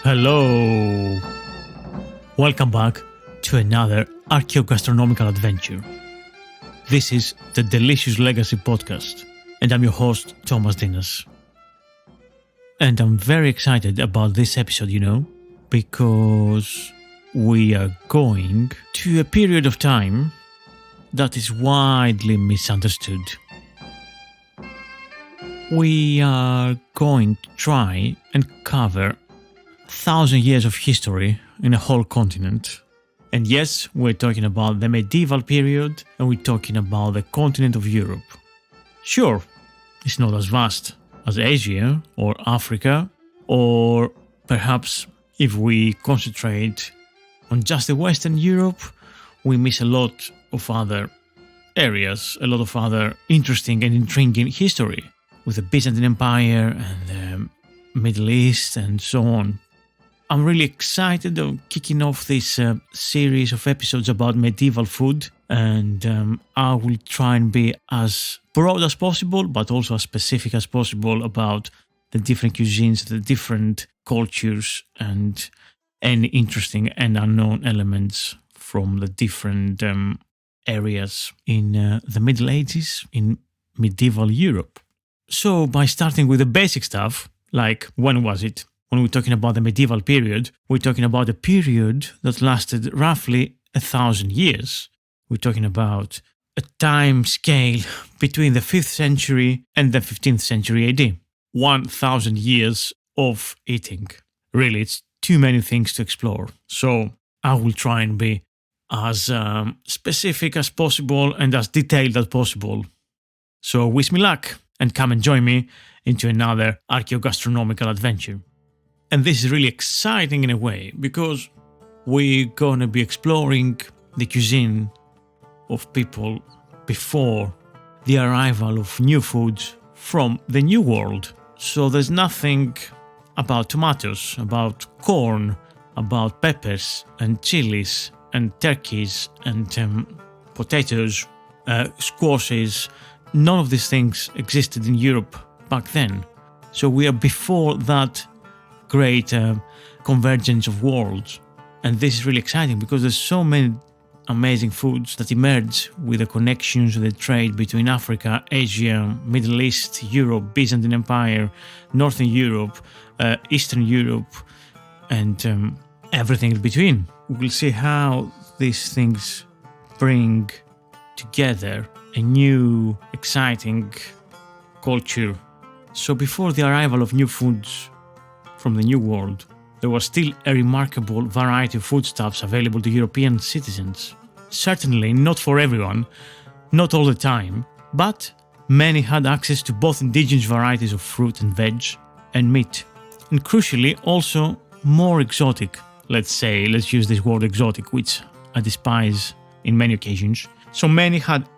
Hello! Welcome back to another archaeogastronomical adventure. This is the Delicious Legacy Podcast, and I'm your host, Thomas Dinas. And I'm very excited about this episode, because we are going to a period of time that is widely misunderstood. We are going to try and cover 1,000 years of history in a whole continent. And yes, we're talking about the medieval period, and we're talking about the continent of Europe. Sure, it's not as vast as Asia or Africa, or perhaps if we concentrate on just the Western Europe, we miss a lot of other areas, a lot of other interesting and intriguing history with the Byzantine Empire and the Middle East and so on. I'm really excited of kicking off this series of episodes about medieval food, and I will try and be as broad as possible, but also as specific as possible about the different cuisines, the different cultures, and any interesting and unknown elements from the different areas in the Middle Ages in medieval Europe. So by starting with the basic stuff, like when was it? When we're talking about the medieval period, we're talking about a period that lasted roughly 1,000 years. We're talking about a time scale between the 5th century and the 15th century AD. 1,000 years of eating. Really, it's too many things to explore. So I will try and be as specific as possible and as detailed as possible. So wish me luck and come and join me into another archaeogastronomical adventure. And this is really exciting in a way because we're going to be exploring the cuisine of people before the arrival of new foods from the New World. So there's nothing about tomatoes, about corn, about peppers and chilies and turkeys and potatoes, squashes. None of these things existed in Europe back then. So we are before that great convergence of worlds. And this is really exciting because there's so many amazing foods that emerge with the connections, the trade between Africa, Asia, Middle East, Europe, Byzantine Empire, Northern Europe, Eastern Europe, and everything in between. We'll see how these things bring together a new, exciting culture. So before the arrival of new foods from the New World, there was still a remarkable variety of foodstuffs available to European citizens. Certainly not for everyone, not all the time, but many had access to both indigenous varieties of fruit and veg and meat. And crucially, also more exotic, let's use this word exotic, which I despise in many occasions. So many had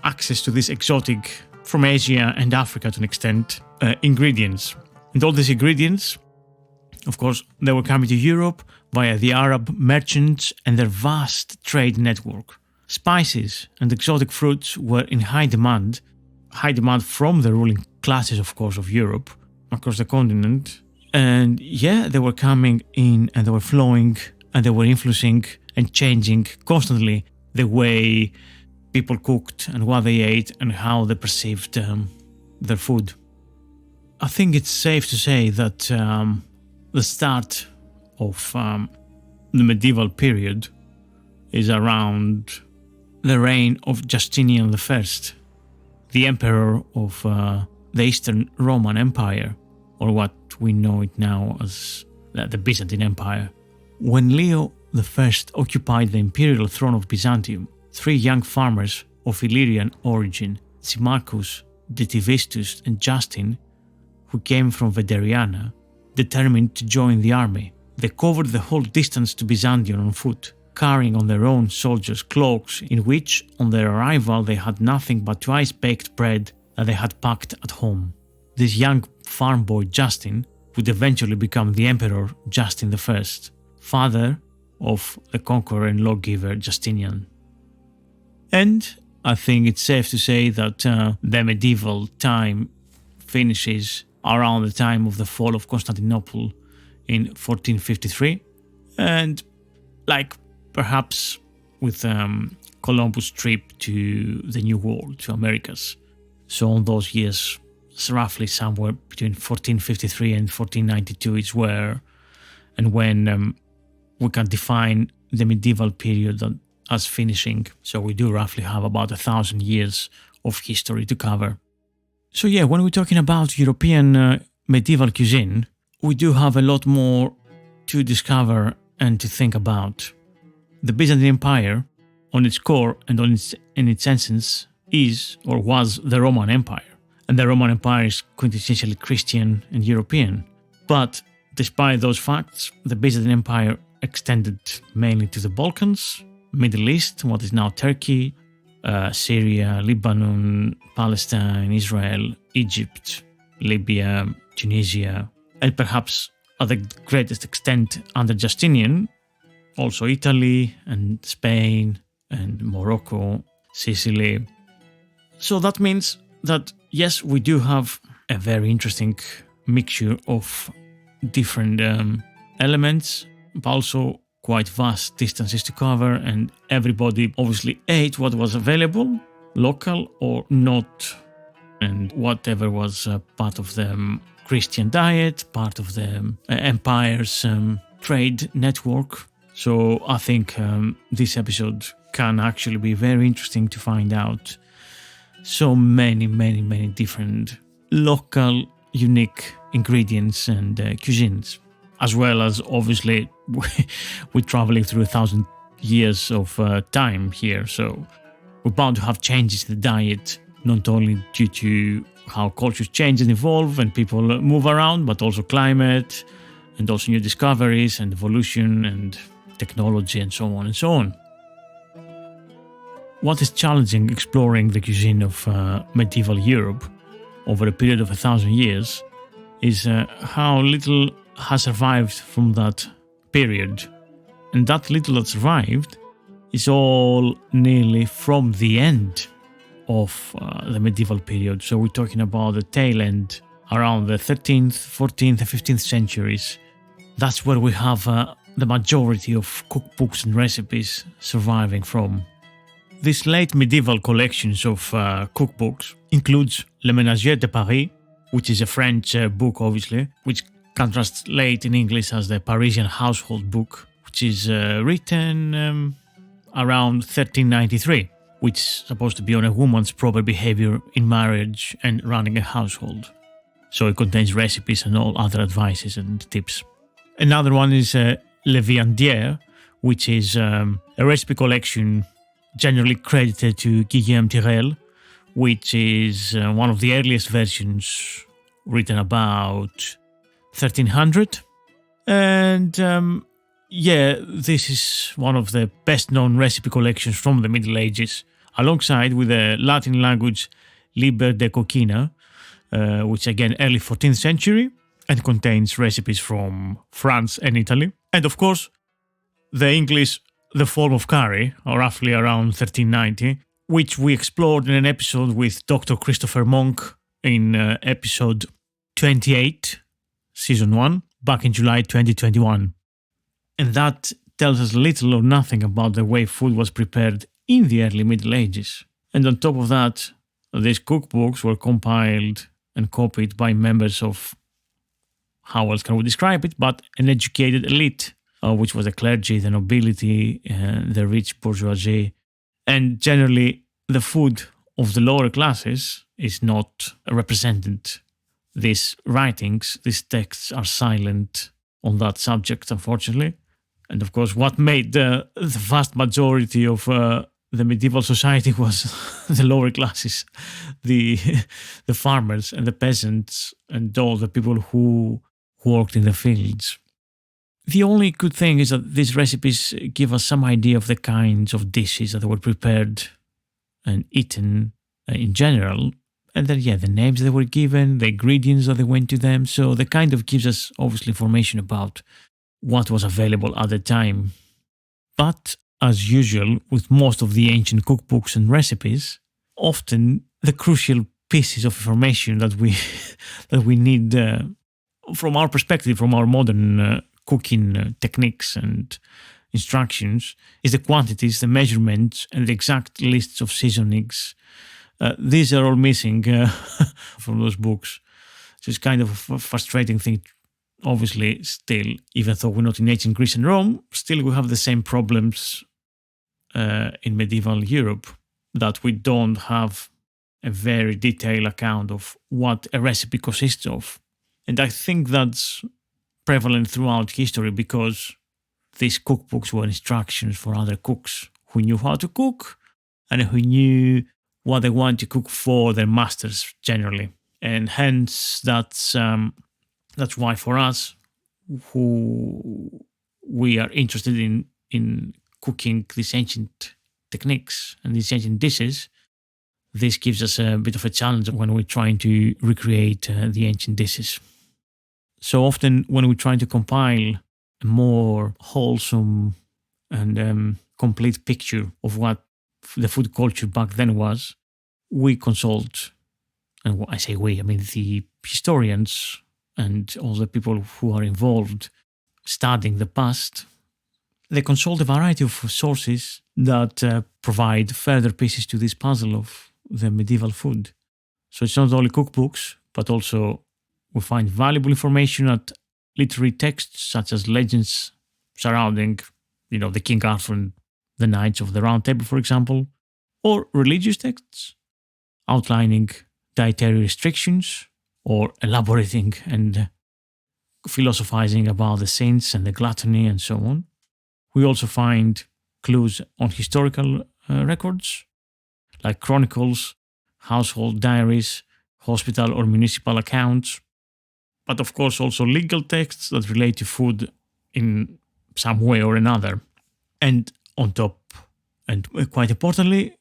access to this exotic from Asia and Africa to an extent, ingredients. And all these ingredients, of course, they were coming to Europe via the Arab merchants and their vast trade network. Spices and exotic fruits were in high demand from the ruling classes, of course, of Europe, across the continent. And yeah, they were coming in and they were flowing and they were influencing and changing constantly the way people cooked and what they ate and how they perceived their food. I think it's safe to say that the start of the medieval period is around the reign of Justinian I, the emperor of the Eastern Roman Empire, or what we know it now as the Byzantine Empire. When Leo I occupied the imperial throne of Byzantium, 3 young farmers of Illyrian origin, Symmachus, Detivistus and Justin, who came from Vederiana, determined to join the army. They covered the whole distance to Byzantium on foot, carrying on their own soldiers' cloaks in which, on their arrival, they had nothing but twice-baked bread that they had packed at home. This young farm boy Justin would eventually become the Emperor Justin I, father of the conqueror and lawgiver Justinian. And I think it's safe to say that the medieval time finishes around the time of the fall of Constantinople in 1453, and like perhaps with Columbus' trip to the New World, to Americas. So on those years, it's roughly somewhere between 1453 and 1492 is where and when we can define the medieval period as finishing. So we do roughly have about 1,000 years of history to cover. So yeah, when we're talking about European medieval cuisine, we do have a lot more to discover and to think about. The Byzantine Empire, on its core and in its essence, is or was the Roman Empire. And the Roman Empire is quintessentially Christian and European. But despite those facts, the Byzantine Empire extended mainly to the Balkans, Middle East, what is now Turkey, Syria, Lebanon, Palestine, Israel, Egypt, Libya, Tunisia, and perhaps at the greatest extent under Justinian, also Italy and Spain and Morocco, Sicily. So that means that yes, we do have a very interesting mixture of different elements, but also quite vast distances to cover, and everybody obviously ate what was available, local or not, and whatever was part of the Christian diet, part of the empire's trade network. So I think this episode can actually be very interesting to find out so many different local unique ingredients and cuisines, as well as obviously we're traveling through 1,000 years of time here, so we're bound to have changes in the diet, not only due to how cultures change and evolve and people move around, but also climate and also new discoveries and evolution and technology and so on and so on. What is challenging exploring the cuisine of medieval Europe over a period of 1,000 years is how little has survived from that period. And that little that survived is all nearly from the end of the medieval period. So we're talking about the tail end, around the 13th, 14th and 15th centuries. That's where we have the majority of cookbooks and recipes surviving from. This late medieval collections of cookbooks includes Le Ménagier de Paris, which is a French book obviously, which can translate in English as the Parisian Household Book, which is written around 1393, which is supposed to be on a woman's proper behavior in marriage and running a household. So it contains recipes and all other advices and tips. Another one is Le Viandier, which is a recipe collection generally credited to Guillaume Tirel, which is one of the earliest versions, written about 1300. And this is one of the best known recipe collections from the Middle Ages, alongside with the Latin language Liber de Coquina, which again early 14th century, and contains recipes from France and Italy. And of course, the English The Form of Curry, or roughly around 1390, which we explored in an episode with Dr. Christopher Monk in episode 28, season 1, back in July 2021. And that tells us little or nothing about the way food was prepared in the early Middle Ages. And on top of that, these cookbooks were compiled and copied by members of, how else can we describe it, but an educated elite, which was the clergy, the nobility, the rich bourgeoisie. And generally, the food of the lower classes is not represented. These writings, these texts are silent on that subject, unfortunately. And of course, what made the vast majority of the medieval society was the lower classes, the farmers and the peasants and all the people who worked in the fields. The only good thing is that these recipes give us some idea of the kinds of dishes that were prepared and eaten in general. And then, the names they were given, the ingredients that they went to them. So they kind of gives us, obviously, information about what was available at the time. But, as usual, with most of the ancient cookbooks and recipes, often the crucial pieces of information that we need from our perspective, from our modern cooking techniques and instructions, is the quantities, the measurements, and the exact lists of seasonings. These are all missing from those books. So it's kind of a frustrating thing. Obviously, still, even though we're not in ancient Greece and Rome, still we have the same problems in medieval Europe, that we don't have a very detailed account of what a recipe consists of. And I think that's prevalent throughout history because these cookbooks were instructions for other cooks who knew how to cook and who knew what they wanted to cook for their masters generally. And hence, that's why for us, who we are interested in cooking these ancient techniques and these ancient dishes, this gives us a bit of a challenge when we're trying to recreate the ancient dishes. So often, when we're trying to compile a more wholesome and complete picture of what the food culture back then was, we consult, and when I say we, I mean the historians and all the people who are involved studying the past. They consult a variety of sources that provide further pieces to this puzzle of the medieval food. So it's not only cookbooks, but also we find valuable information at literary texts such as legends surrounding, the King Arthur and the Knights of the Round Table, for example, or religious texts outlining dietary restrictions or elaborating and philosophizing about the saints and the gluttony and so on. We also find clues on historical records like chronicles, household diaries, hospital or municipal accounts, but of course also legal texts that relate to food in some way or another. And on top, and quite importantly,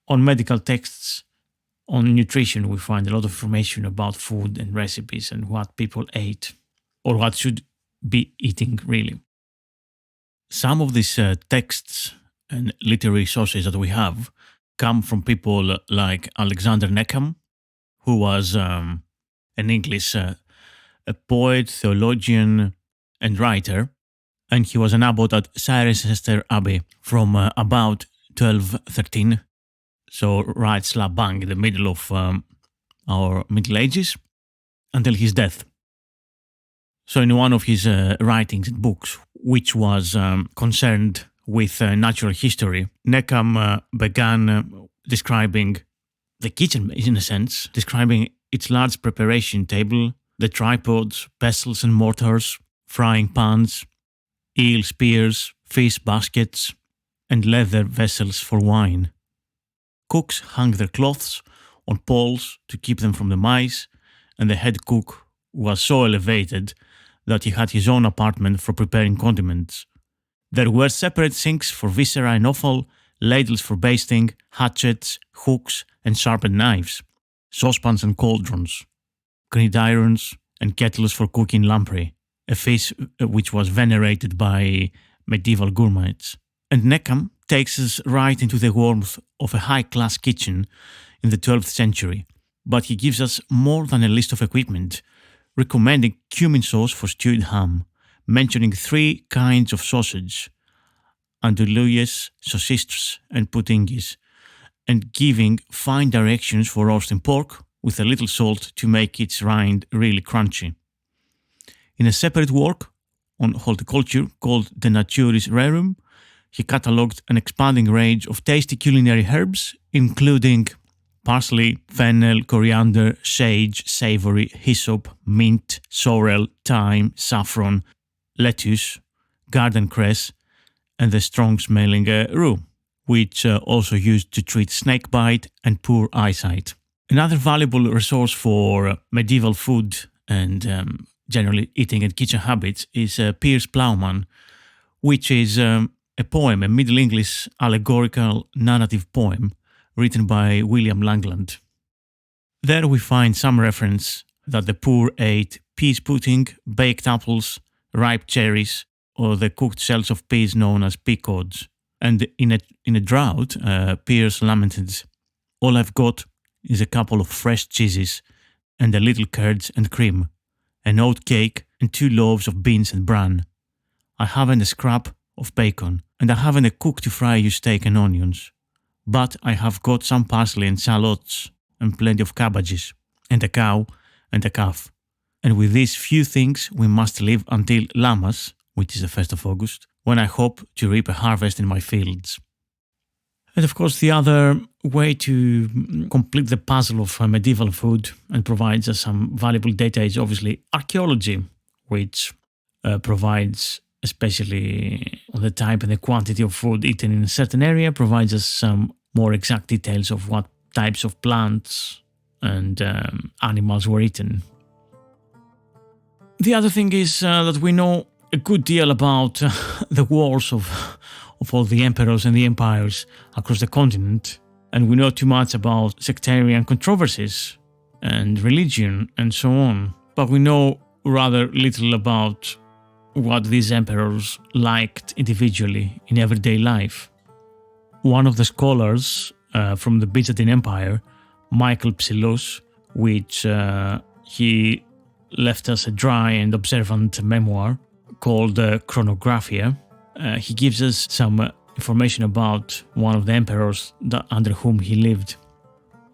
on medical texts on nutrition, we find a lot of information about food and recipes and what people ate or what should be eating really. Some of these texts and literary sources that we have come from people like Alexander Neckham, who was an English a poet, theologian, and writer, and he was an abbot at Cirencester Abbey from about 1213, so right slap bang in the middle of our Middle Ages, until his death. So in one of his writings and books, which was concerned with natural history, Neckham began describing the kitchen, in a sense, describing its large preparation table, the tripods, pestles and mortars, frying pans, eel spears, fish baskets, and leather vessels for wine. Cooks hung their cloths on poles to keep them from the mice, and the head cook was so elevated that he had his own apartment for preparing condiments. There were separate sinks for viscera and offal, ladles for basting, hatchets, hooks, and sharpened knives, saucepans and cauldrons, gridirons and kettles for cooking lamprey, a fish which was venerated by medieval gourmets. And Neckham takes us right into the warmth of a high-class kitchen in the 12th century, but he gives us more than a list of equipment, recommending cumin sauce for stewed ham, mentioning 3 kinds of sausage, andouilles, saucisses, and puddingues, and giving fine directions for roasting pork with a little salt to make its rind really crunchy. In a separate work on horticulture called De Naturis Rerum, he catalogued an expanding range of tasty culinary herbs, including parsley, fennel, coriander, sage, savory, hyssop, mint, sorrel, thyme, saffron, lettuce, garden cress, and the strong-smelling rue, which also used to treat snakebite and poor eyesight. Another valuable resource for medieval food and generally eating and kitchen habits is Piers Plowman, which is a poem, a Middle English allegorical narrative poem written by William Langland. There we find some reference that the poor ate peas pudding, baked apples, ripe cherries, or the cooked shells of peas known as peacods. And in a drought, Piers lamented, "All I've got is a couple of fresh cheeses and a little curds and cream, an oat cake, and 2 loaves of beans and bran. I haven't a scrap of bacon, and I haven't a cook to fry you steak and onions. But I have got some parsley and shallots, and plenty of cabbages, and a cow, and a calf. And with these few things we must live until Lammas, which is the 1st of August, when I hope to reap a harvest in my fields. And of course, the other way to complete the puzzle of medieval food and provides us some valuable data is obviously archaeology, which provides, especially on the type and the quantity of food eaten in a certain area, provides us some more exact details of what types of plants and animals were eaten. The other thing is that we know a good deal about the wars of all the emperors and the empires across the continent, and we know too much about sectarian controversies and religion and so on, but we know rather little about what these emperors liked individually in everyday life. One of the scholars from the Byzantine Empire, Michael Psyllos, which he left us a dry and observant memoir called Chronographia. He gives us some information about one of the emperors under whom he lived.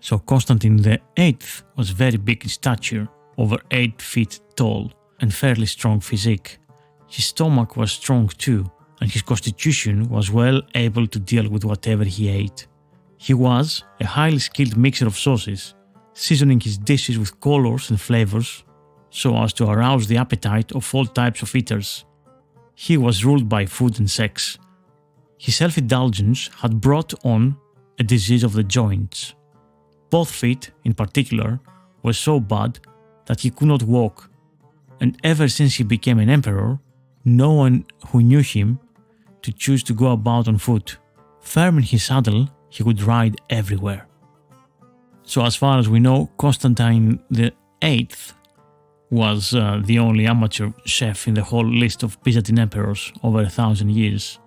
So Constantine VIII was very big in stature, over 8 feet tall, and fairly strong physique. His stomach was strong too, and his constitution was well able to deal with whatever he ate. He was a highly skilled mixer of sauces, seasoning his dishes with colors and flavors so as to arouse the appetite of all types of eaters. He was ruled by food and sex. His self-indulgence had brought on a disease of the joints. Both feet, in particular, were so bad that he could not walk, and ever since he became an emperor, no one who knew him to choose to go about on foot. Firm in his saddle, he would ride everywhere. So as far as we know, Constantine VIII was the only amateur chef in the whole list of Byzantine emperors over 1,000 years.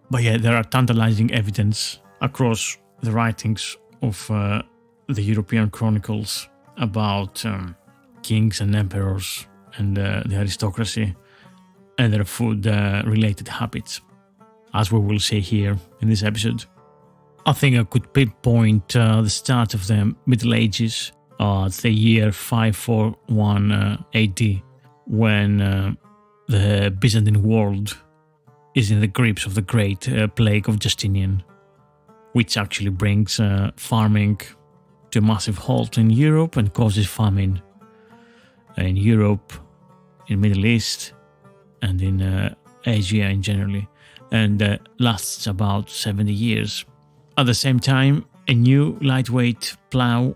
But yeah, there are tantalizing evidence across the writings of the European chronicles about kings and emperors and the aristocracy and their food-related habits, as we will see here in this episode. I think I could pinpoint the start of the Middle Ages at the year 541 AD, when the Byzantine world is in the grips of the great plague of Justinian, which actually brings farming to a massive halt in Europe and causes famine in Europe, in Middle East, and in Asia in generally, and lasts about 70 years. At the same time, a new lightweight plough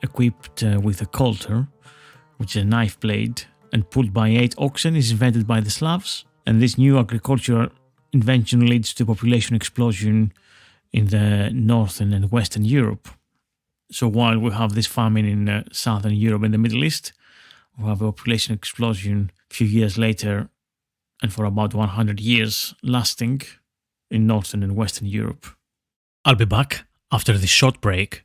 equipped with a coulter, which is a knife blade, and pulled by 8 oxen is invented by the Slavs, and this new agricultural invention leads to population explosion in the northern and western Europe. So while we have this famine in southern Europe and the Middle East, we have a population explosion a few years later and for about 100 years lasting in northern and western Europe. I'll be back after this short break.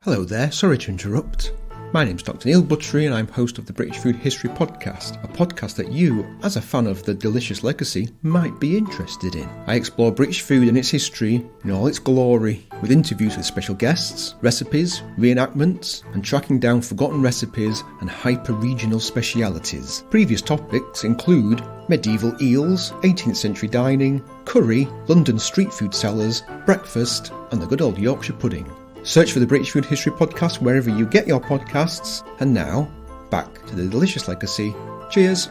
Hello there, sorry to interrupt. My name's Dr. Neil Buttery and I'm host of the British Food History Podcast, a podcast that you, as a fan of the delicious legacy, might be interested in. I explore British food and its history in all its glory, with interviews with special guests, recipes, reenactments, and tracking down forgotten recipes and hyper-regional specialities. Previous topics include medieval eels, 18th century dining, curry, London street food sellers, breakfast, and the good old Yorkshire pudding. Search for the British Food History Podcast wherever you get your podcasts. And now, back to the delicious legacy. Cheers!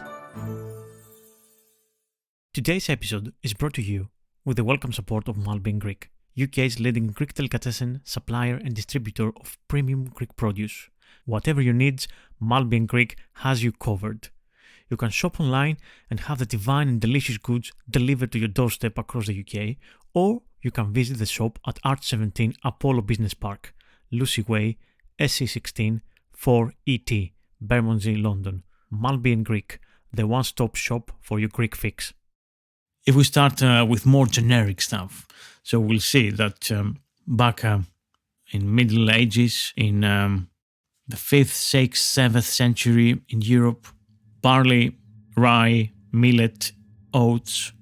Today's episode is brought to you with the welcome support of Malbin Greek, UK's leading Greek delicatessen supplier and distributor of premium Greek produce. Whatever your needs, Malbin Greek has you covered. You can shop online and have the divine and delicious goods delivered to your doorstep across the UK, or you can visit the shop at Arch 17 Apollo Business Park, Lucy Way, SC16 4ET, Bermondsey, London. Malby and Greek, the one-stop shop for your Greek fix. If we start with more generic stuff, so we'll see that back in Middle Ages, in the 5th, 6th, 7th century in Europe, barley, rye, millet, oats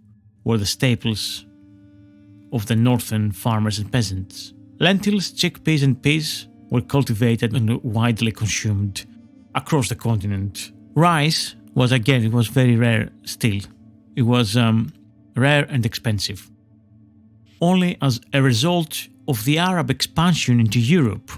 were the staples of the northern farmers and peasants. Lentils, chickpeas and peas were cultivated and widely consumed across the continent. Rice was very rare still. It was rare and expensive. Only as a result of the Arab expansion into Europe,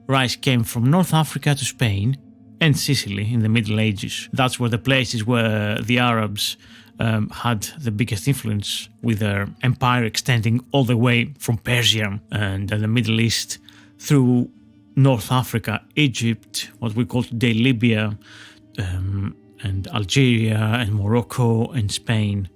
rice came from North Africa to Spain and Sicily in the Middle Ages. That's where the places where the Arabs had the biggest influence, with their empire extending all the way from Persia and the Middle East through North Africa, Egypt, what we call today Libya, and Algeria and Morocco and Spain.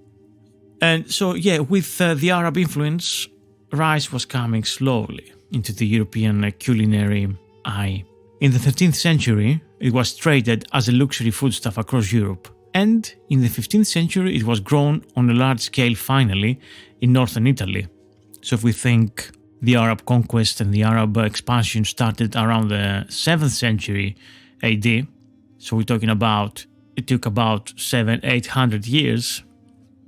And so, with the Arab influence, rice was coming slowly into the European culinary eye. In the 13th century, it was traded as a luxury foodstuff across Europe. And in the 15th century, it was grown on a large scale finally in northern Italy. So if we think the Arab conquest and the Arab expansion started around the 7th century AD, so we're talking about, it took about 700-800 years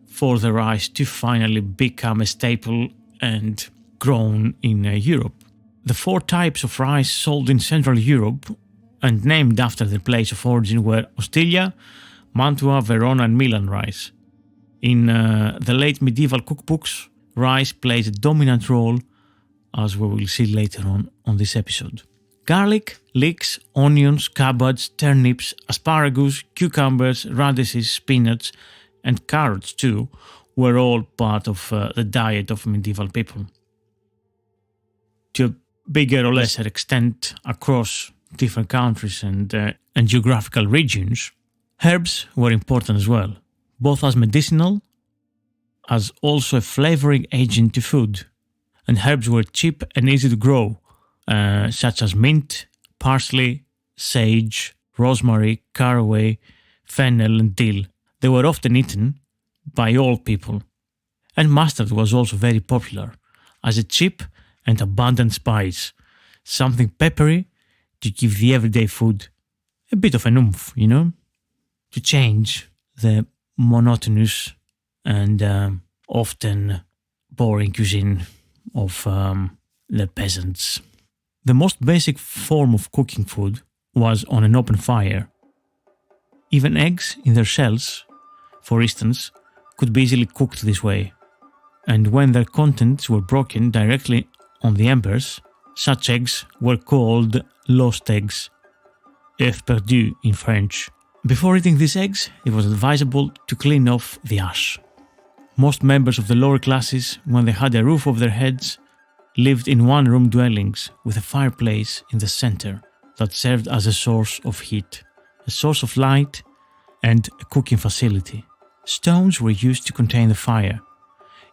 for the rice to finally become a staple and grown in Europe. The 4 types of rice sold in Central Europe and named after their place of origin were Ostiglia, Mantua, Verona and Milan rice. In the late medieval cookbooks, rice plays a dominant role, as we will see later on this episode. Garlic, leeks, onions, cabbage, turnips, asparagus, cucumbers, radishes, spinach and carrots too were all part of the diet of medieval people. To a bigger or lesser extent across different countries and geographical regions, herbs were important as well, both as medicinal as also a flavoring agent to food. And herbs were cheap and easy to grow, such as mint, parsley, sage, rosemary, caraway, fennel and dill. They were often eaten by all people. And mustard was also very popular as a cheap and abundant spice, something peppery to give the everyday food a bit of an oomph, to change the monotonous and often boring cuisine of the peasants. The most basic form of cooking food was on an open fire. Even eggs in their shells, for instance, could be easily cooked this way. And when their contents were broken directly on the embers, such eggs were called lost eggs, œufs perdus in French. Before eating these eggs, it was advisable to clean off the ash. Most members of the lower classes, when they had a roof over their heads, lived in one-room dwellings with a fireplace in the center that served as a source of heat, a source of light, and a cooking facility. Stones were used to contain the fire.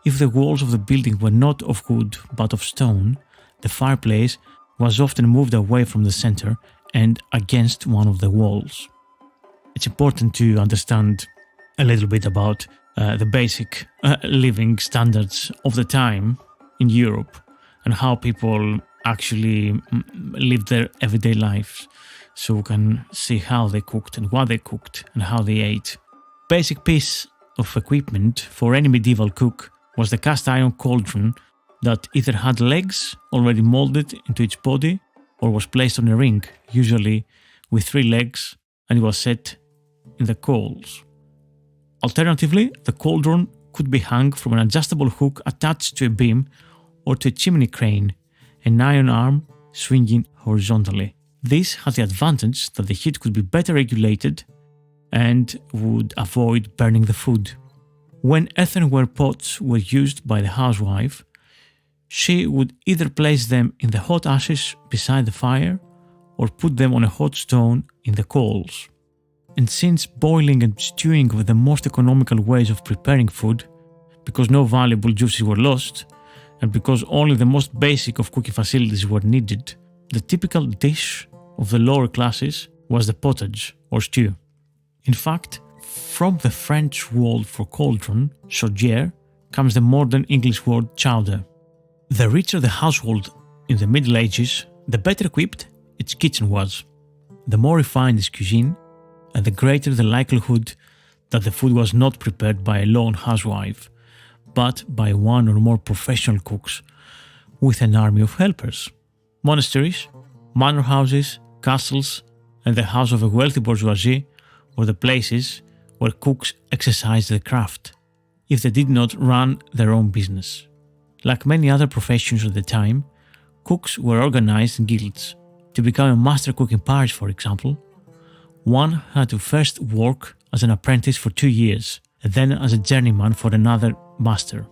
If the walls of the building were not of wood but of stone, the fireplace was often moved away from the center and against one of the walls. It's important to understand a little bit about the basic living standards of the time in Europe and how people actually lived their everyday lives, so we can see how they cooked and what they cooked and how they ate. Basic piece of equipment for any medieval cook was the cast iron cauldron that either had legs already molded into its body or was placed on a ring, usually with 3 legs, and it was set in the coals. Alternatively, the cauldron could be hung from an adjustable hook attached to a beam or to a chimney crane, an iron arm swinging horizontally. This had the advantage that the heat could be better regulated and would avoid burning the food. When earthenware pots were used by the housewife, she would either place them in the hot ashes beside the fire or put them on a hot stone in the coals. And since boiling and stewing were the most economical ways of preparing food, because no valuable juices were lost, and because only the most basic of cooking facilities were needed, the typical dish of the lower classes was the pottage or stew. In fact, from the French word for cauldron, chaudière, comes the modern English word chowder. The richer the household in the Middle Ages, the better equipped its kitchen was. the more refined his cuisine, and the greater the likelihood that the food was not prepared by a lone housewife, but by one or more professional cooks with an army of helpers. Monasteries, manor houses, castles, and the house of a wealthy bourgeoisie were the places where cooks exercised their craft, if they did not run their own business. Like many other professions at the time, cooks were organized in guilds. To become a master cook in Paris, for example, one had to first work as an apprentice for 2 years, and then as a journeyman for another master.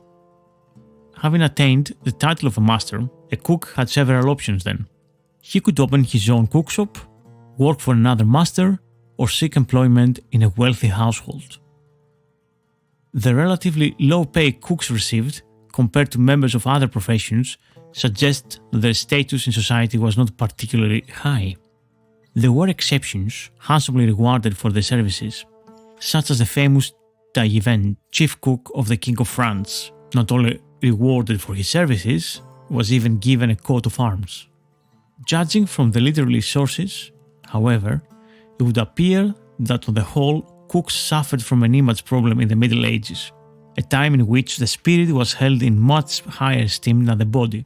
Having attained the title of a master, a cook had several options then. He could open his own cookshop, work for another master, or seek employment in a wealthy household. The relatively low pay cooks received, compared to members of other professions, suggests that their status in society was not particularly high. There were exceptions, handsomely rewarded for their services, such as the famous Taillevin, chief cook of the King of France, not only rewarded for his services, was even given a coat of arms. Judging from the literary sources, however, it would appear that on the whole, cooks suffered from an image problem in the Middle Ages, a time in which the spirit was held in much higher esteem than the body,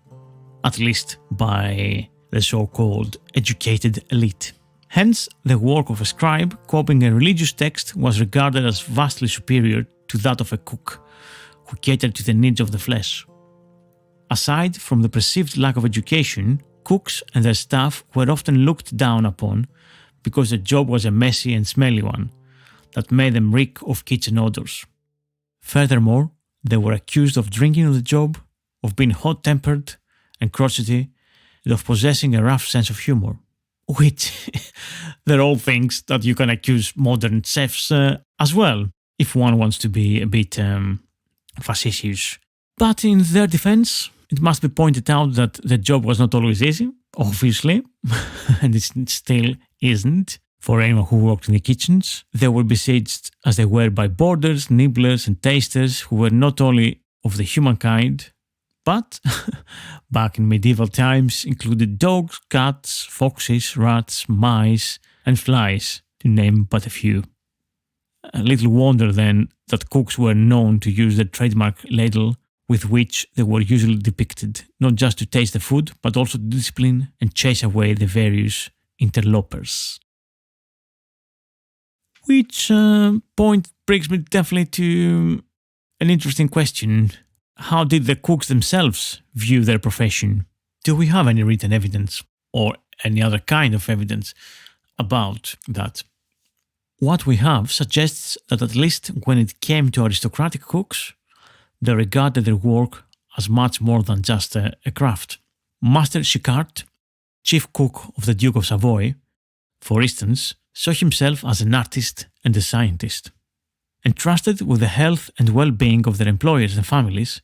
at least by the so-called educated elite. Hence, the work of a scribe copying a religious text was regarded as vastly superior to that of a cook who catered to the needs of the flesh. Aside from the perceived lack of education, cooks and their staff were often looked down upon because the job was a messy and smelly one that made them reek of kitchen odors. Furthermore, they were accused of drinking on the job, of being hot-tempered and crotchety, and of possessing a rough sense of humor. Which, they're all things that you can accuse modern chefs as well, if one wants to be a bit facetious. But in their defense, it must be pointed out that the job was not always easy, obviously, and it still isn't for anyone who worked in the kitchens. They were besieged as they were by boarders, nibblers, and tasters who were not only of the humankind, but back in medieval times included dogs, cats, foxes, rats, mice, and flies, to name but a few. A little wonder then that cooks were known to use the trademark ladle with which they were usually depicted, not just to taste the food, but also to discipline and chase away the various interlopers. Which point brings me definitely to an interesting question. How did the cooks themselves view their profession? Do we have any written evidence or any other kind of evidence about that? What we have suggests that at least when it came to aristocratic cooks, they regarded their work as much more than just a craft. Master Chicard, chief cook of the Duke of Savoy, for instance, saw himself as an artist and a scientist. Entrusted with the health and well-being of their employers and families,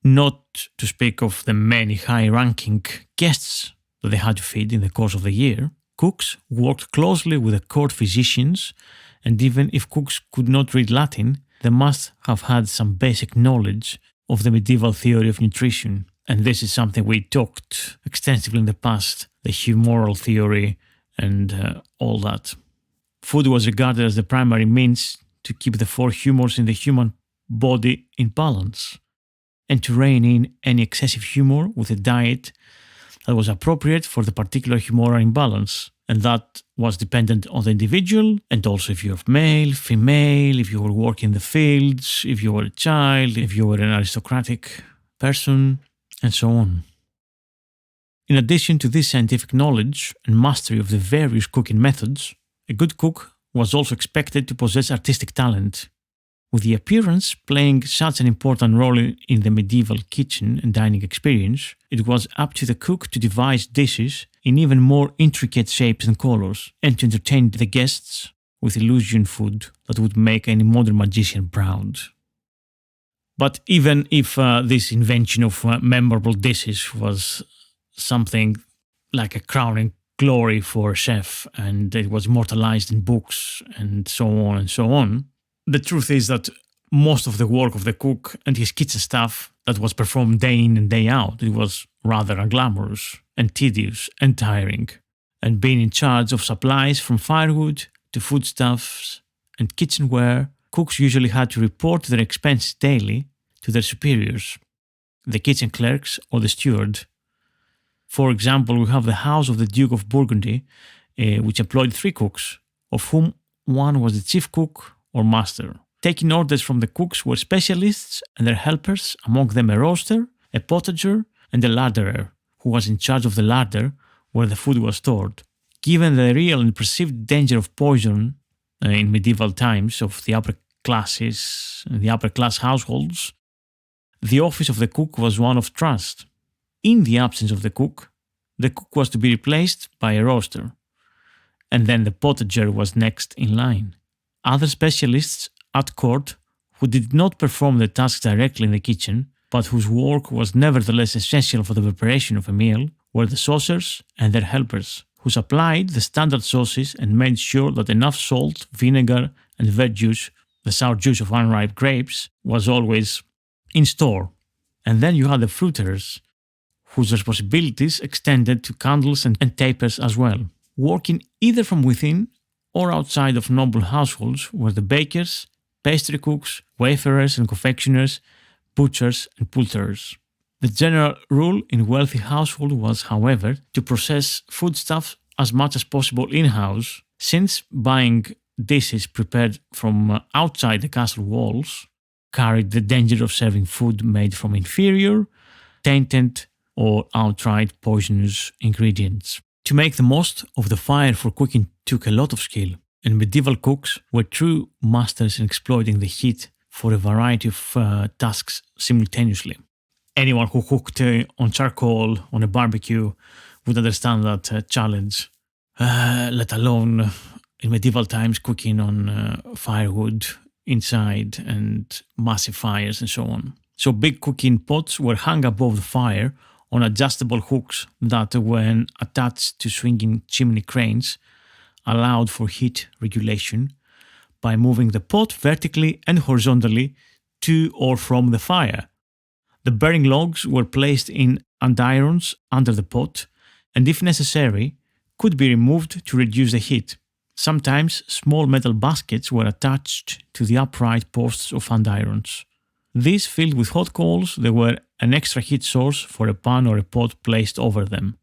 not to speak of the many high-ranking guests that they had to feed in the course of the year, cooks worked closely with the court physicians, and even if cooks could not read Latin, they must have had some basic knowledge of the medieval theory of nutrition. And this is something we talked extensively in the past, the humoral theory and all that. Food was regarded as the primary means to keep the four humors in the human body in balance, and to rein in any excessive humor with a diet that was appropriate for the particular humoral imbalance, and that was dependent on the individual, and also if you're male, female, if you were working in the fields, if you were a child, if you were an aristocratic person, and so on. In addition to this scientific knowledge and mastery of the various cooking methods, a good cook was also expected to possess artistic talent. With the appearance playing such an important role in the medieval kitchen and dining experience, it was up to the cook to devise dishes in even more intricate shapes and colors, and to entertain the guests with illusion food that would make any modern magician proud. But even if this invention of memorable dishes was something like a crowning glory for a chef, and it was immortalized in books and so on, the truth is that most of the work of the cook and his kitchen staff that was performed day in and day out, it was rather unglamorous and tedious and tiring. and being in charge of supplies from firewood to foodstuffs and kitchenware, cooks usually had to report their expenses daily to their superiors, the kitchen clerks or the steward. For example, we have the house of the Duke of Burgundy, which employed 3 cooks, of whom one was the chief cook or master. Taking orders from the cooks were specialists and their helpers, among them a roaster, a potager, and a larderer, who was in charge of the larder where the food was stored. Given the real and perceived danger of poison in medieval times of the upper classes, the upper class households, the office of the cook was one of trust. In the absence of the cook was to be replaced by a roaster, and then the potager was next in line. Other specialists at court who did not perform the tasks directly in the kitchen, but whose work was nevertheless essential for the preparation of a meal, were the saucers and their helpers, who supplied the standard sauces and made sure that enough salt, vinegar, and verjuice, the sour juice of unripe grapes, was always in store. And then you had the fruiterers, whose responsibilities extended to candles and tapers as well. Working either from within or outside of noble households were the bakers, pastry cooks, wayfarers and confectioners, butchers and poulterers. The general rule in wealthy households was, however, to process foodstuffs as much as possible in-house, since buying dishes prepared from outside the castle walls carried the danger of serving food made from inferior, tainted, or outright poisonous ingredients. To make the most of the fire for cooking took a lot of skill, and medieval cooks were true masters in exploiting the heat for a variety of tasks simultaneously. Anyone who cooked on charcoal on a barbecue would understand that challenge, let alone in medieval times cooking on firewood inside and massive fires and so on. So big cooking pots were hung above the fire on adjustable hooks that, when attached to swinging chimney cranes, allowed for heat regulation by moving the pot vertically and horizontally to or from the fire. The burning logs were placed in andirons under the pot, and if necessary, could be removed to reduce the heat. Sometimes small metal baskets were attached to the upright posts of andirons. These, filled with hot coals, they were an extra heat source for a pan or a pot placed over them.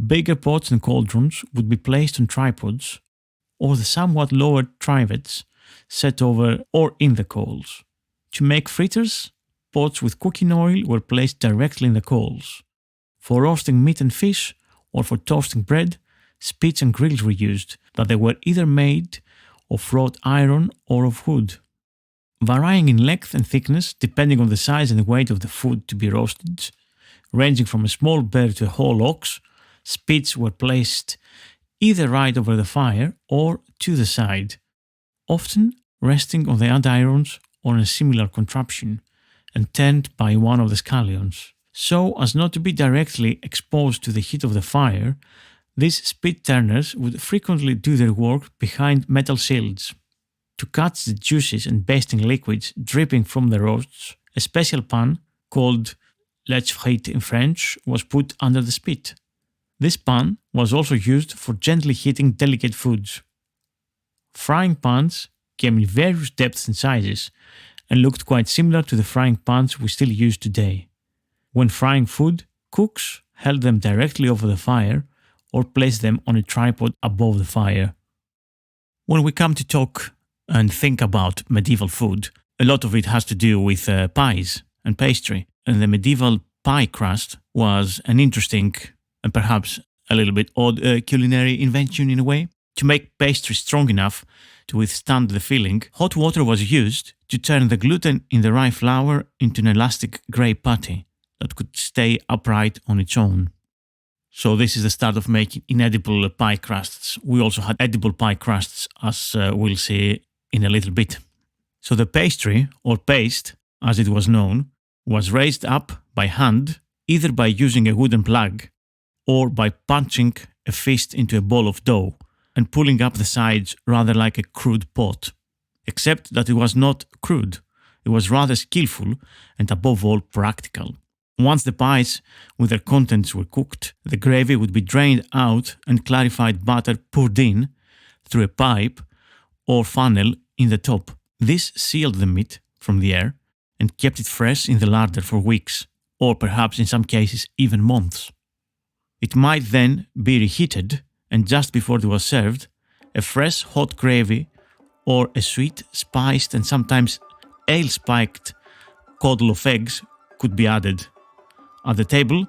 Bigger pots and cauldrons would be placed on tripods, or the somewhat lower trivets set over or in the coals. To make fritters, pots with cooking oil were placed directly in the coals. For roasting meat and fish, or for toasting bread, spits and grills were used, that they were either made of wrought iron or of wood. Varying in length and thickness depending on the size and weight of the food to be roasted, ranging from a small bear to a whole ox, spits were placed either right over the fire or to the side, often resting on the andirons or on a similar contraption, and turned by one of the scallions. So as not to be directly exposed to the heat of the fire, these spit turners would frequently do their work behind metal shields. To catch the juices and basting liquids dripping from the roasts, a special pan, called lèche frite in French, was put under the spit. This pan was also used for gently heating delicate foods. Frying pans came in various depths and sizes, and looked quite similar to the frying pans we still use today. When frying food, cooks held them directly over the fire or placed them on a tripod above the fire. When we come to talk and think about medieval food, a lot of it has to do with pies and pastry. And the medieval pie crust was an interesting and perhaps a little bit odd culinary invention in a way. To make pastry strong enough to withstand the filling, hot water was used to turn the gluten in the rye flour into an elastic grey putty that could stay upright on its own. So this is the start of making inedible pie crusts. We also had edible pie crusts, as we'll see in a little bit. So the pastry, or paste, as it was known, was raised up by hand, either by using a wooden plug or by punching a fist into a ball of dough and pulling up the sides rather like a crude pot. Except that it was not crude, it was rather skillful and above all practical. Once the pies with their contents were cooked, the gravy would be drained out and clarified butter poured in through a pipe or funnel in the top. This sealed the meat from the air and kept it fresh in the larder for weeks, or perhaps in some cases even months. It might then be reheated, and just before it was served, a fresh hot gravy or a sweet, spiced and sometimes ale-spiked coddle of eggs could be added. At the table,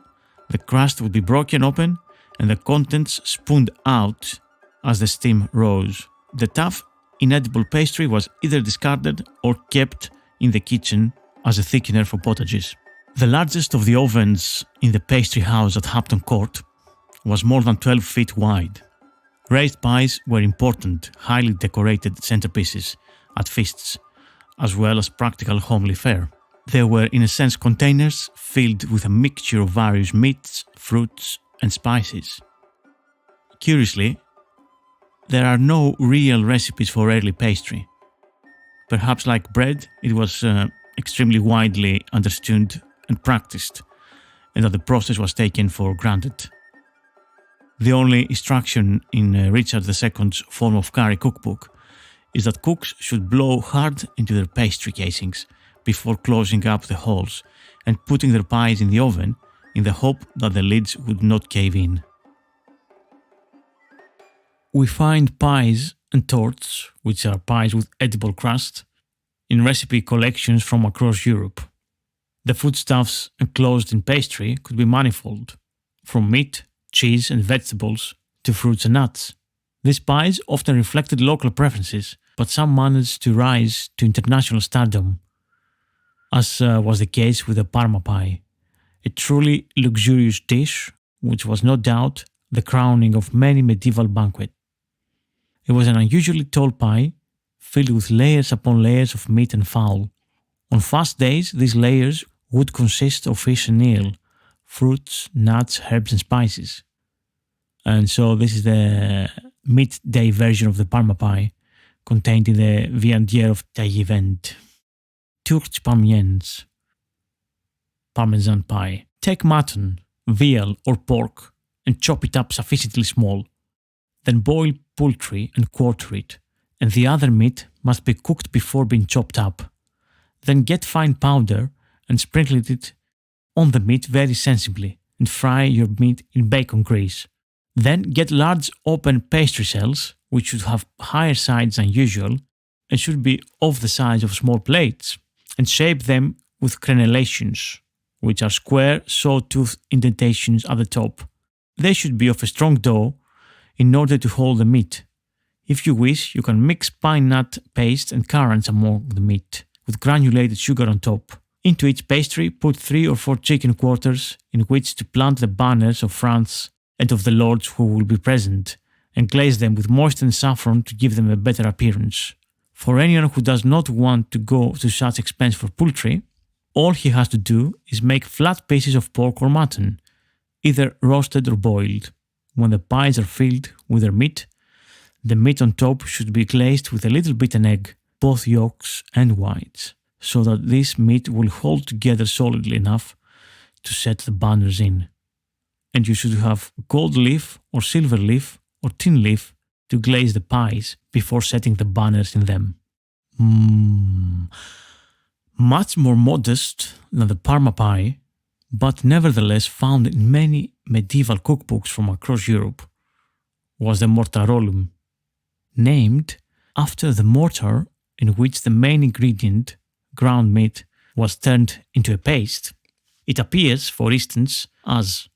the crust would be broken open and the contents spooned out as the steam rose. The tough, inedible pastry was either discarded or kept in the kitchen as a thickener for potages. The largest of the ovens in the pastry house at Hampton Court was more than 12 feet wide. Raised pies were important, highly decorated centerpieces at feasts, as well as practical homely fare. They were in a sense containers filled with a mixture of various meats, fruits and spices. Curiously, there are no real recipes for early pastry. Perhaps like bread, it was extremely widely understood and practiced, and that the process was taken for granted. The only instruction in Richard II's form of curry cookbook is that cooks should blow hard into their pastry casings before closing up the holes and putting their pies in the oven in the hope that the lids would not cave in. We find pies and torts, which are pies with edible crust, in recipe collections from across Europe. The foodstuffs enclosed in pastry could be manifold, from meat, cheese and vegetables to fruits and nuts. These pies often reflected local preferences, but some managed to rise to international stardom, as was the case with the Parma pie, a truly luxurious dish which was no doubt the crowning of many medieval banquets. It was an unusually tall pie, filled with layers upon layers of meat and fowl. On fast days, these layers would consist of fish and eel, fruits, nuts, herbs and spices. And so this is the midday version of the Parma pie, contained in the Viandière of Taillevent. Tourte parmigianes, Parmesan pie. Take mutton, veal or pork and chop it up sufficiently small. Then boil poultry and quarter it, and the other meat must be cooked before being chopped up. Then get fine powder and sprinkle it on the meat very sensibly and fry your meat in bacon grease. Then get large open pastry shells, which should have higher sides than usual and should be of the size of small plates, and shape them with crenellations, which are square saw-tooth indentations at the top. They should be of a strong dough in order to hold the meat. If you wish, you can mix pine nut paste and currants among the meat, with granulated sugar on top. Into each pastry, put 3 or 4 chicken quarters in which to plant the banners of France and of the lords who will be present, and glaze them with moistened saffron to give them a better appearance. For anyone who does not want to go to such expense for poultry, all he has to do is make flat pieces of pork or mutton, either roasted or boiled. When the pies are filled with their meat, the meat on top should be glazed with a little beaten egg, both yolks and whites, so that this meat will hold together solidly enough to set the banners in. And you should have gold leaf or silver leaf or tin leaf to glaze the pies before setting the banners in them. Much more modest than the Parma pie, but nevertheless found in many medieval cookbooks from across Europe, was the mortarolum, named after the mortar in which the main ingredient, ground meat, was turned into a paste. It appears, for instance, as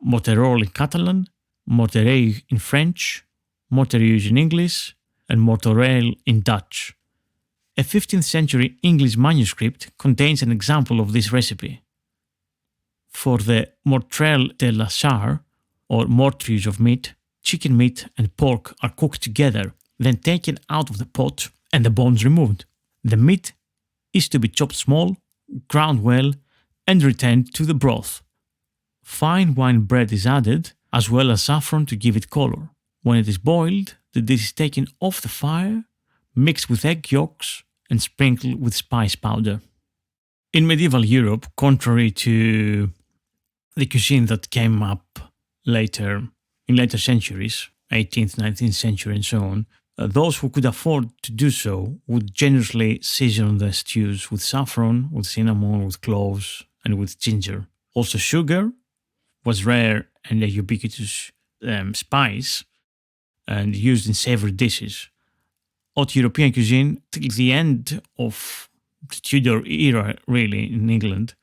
morterol in Catalan, morterell in French, mortereuse in English, and mortorel in Dutch. A 15th century English manuscript contains an example of this recipe. For the mortrel de la char, or mortrius of meat, chicken meat and pork are cooked together, then taken out of the pot and the bones removed. The meat is to be chopped small, ground well, and returned to the broth. Fine wine bread is added, as well as saffron to give it color. When it is boiled, the dish is taken off the fire, mixed with egg yolks, and sprinkled with spice powder. In medieval Europe, contrary to the cuisine that came up later, in later centuries, 18th, 19th century and so on, those who could afford to do so would generously season their stews with saffron, with cinnamon, with cloves, and with ginger. Also, sugar was rare and a ubiquitous spice and used in savory dishes. Haute European cuisine, till the end of the Tudor era, really, in England,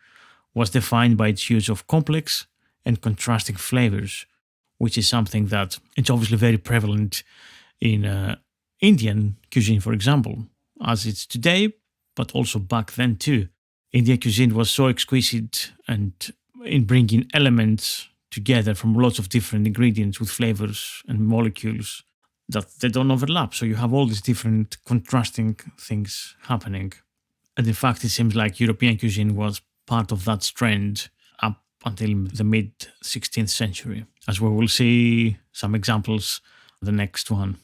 was defined by its use of complex and contrasting flavors, which is something that it's obviously very prevalent in Indian cuisine, for example, as it's today, but also back then too. Indian cuisine was so exquisite and in bringing elements together from lots of different ingredients with flavors and molecules that they don't overlap. So you have all these different contrasting things happening. And in fact, it seems like European cuisine was part of that trend up until the mid 16th century, as we will see some examples in the next one.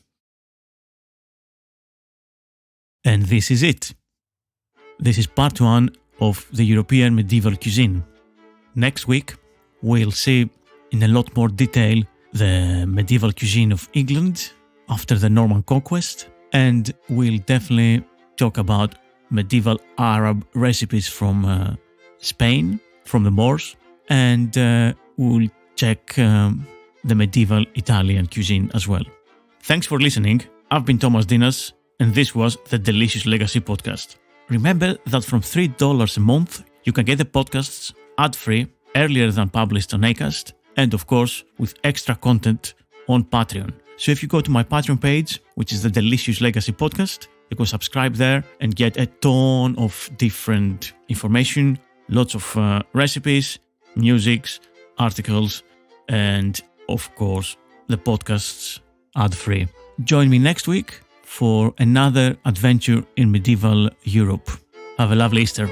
And this is it. This is part one of the European medieval cuisine. Next week, we'll see in a lot more detail the medieval cuisine of England after the Norman conquest, and we'll definitely talk about medieval Arab recipes from Spain, from the Moors, and we'll check the medieval Italian cuisine as well. Thanks for listening. I've been Thomas Dinas, and this was the Delicious Legacy Podcast. Remember that from $3 a month, you can get the podcasts ad-free, earlier than published on Acast, and of course, with extra content on Patreon. So if you go to my Patreon page, which is the Delicious Legacy Podcast, you can subscribe there and get a ton of different information, lots of recipes, musics, articles, and of course, the podcasts ad-free. Join me next week for another adventure in medieval Europe. Have a lovely Easter.